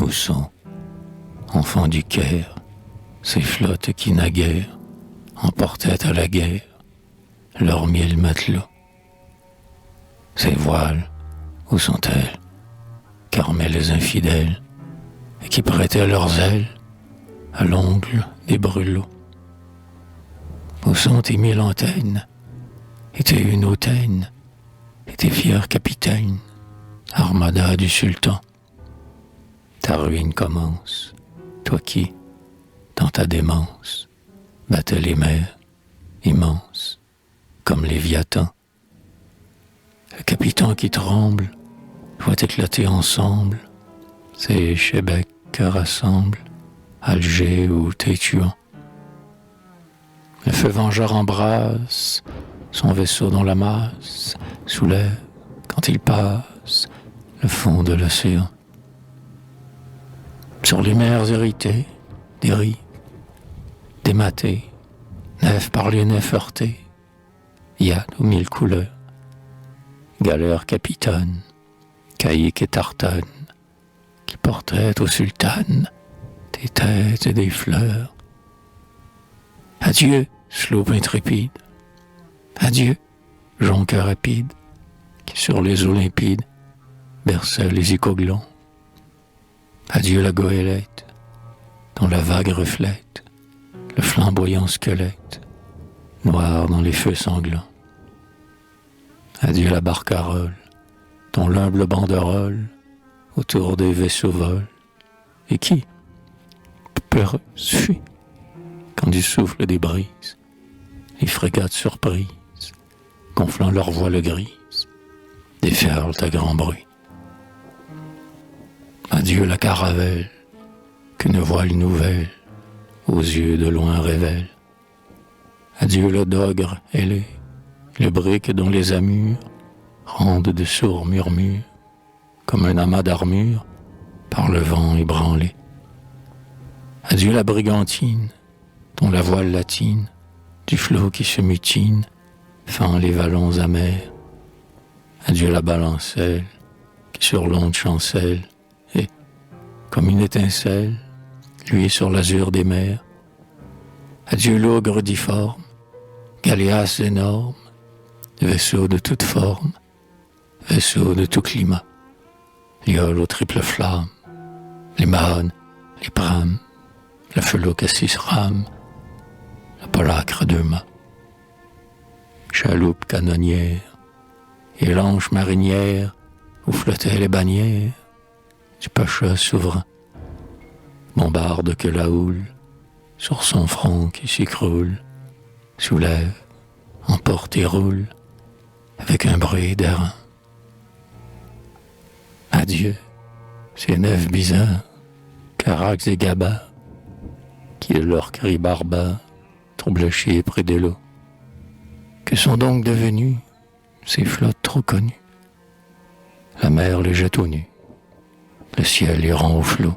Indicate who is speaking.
Speaker 1: Où sont, enfants du Caire, ces flottes qui naguère emportaient à la guerre leurs 1000 matelots? Ces voiles, où sont-elles, qu'armaient les infidèles et qui prêtaient leurs ailes à l'ongle des brûlots? Où sont tes 1000 antennes et tes une hautaine et tes fiers capitaines, armada du sultan? Ta ruine commence, toi qui, dans ta démence, battais les mers immenses comme Léviathan. Le capitaine qui tremble voit éclater ensemble ces Chébecs que rassemblent Alger ou Tétouan. Le feu vengeur embrasse son vaisseau dans la masse, soulève, quand il passe, le fond de l'océan. Sur les mers héritées, des rives, dématées, nefs par les nefs heurtées, yachts aux 1000 couleurs, galères capitaines, caïques et tartanes, qui portaient aux sultanes des têtes et des fleurs. Adieu, sloop intrépide, adieu, jonque rapide, qui sur les eaux limpides berçait les icoglons. Adieu la goélette, dont la vague reflète le flamboyant squelette, noir dans les feux sanglants. Adieu la barcarolle, dont l'humble banderole autour des vaisseaux vole, et qui, peureuse, fuit quand du souffle des brises, les frégates surprises, gonflant leurs voiles grises, déferlent à grand bruit. Adieu la caravelle, qu'une voile nouvelle aux yeux de loin révèle. Adieu le dogre ailé, le brick dont les amures rendent de sourds murmures, comme un amas d'armure par le vent ébranlé. Adieu la brigantine, dont la voile latine, du flot qui se mutine, fend les vallons amers. Adieu la balancelle, qui sur l'onde chancelle, et, comme une étincelle, lui sur l'azur des mers. Adieu l'ogre difforme, galéas énorme, vaisseau de toute forme, vaisseau de tout climat, liole aux triples flammes, les mahones, les prames, le felot cassis rame, le polacre deux mâts, chaloupe canonnière, et l'anche marinière où flottaient les bannières du pacha souverain, bombarde que la houle sur son front qui s'écroule, soulève, emporte et roule avec un bruit d'airain. Adieu, ces nefs bizarres, caracs et gabas, qui de leurs cris barbares troublent chier près des lots. Que sont donc devenues ces flottes trop connues? La mer les jette aux nues, le ciel les rend au flot.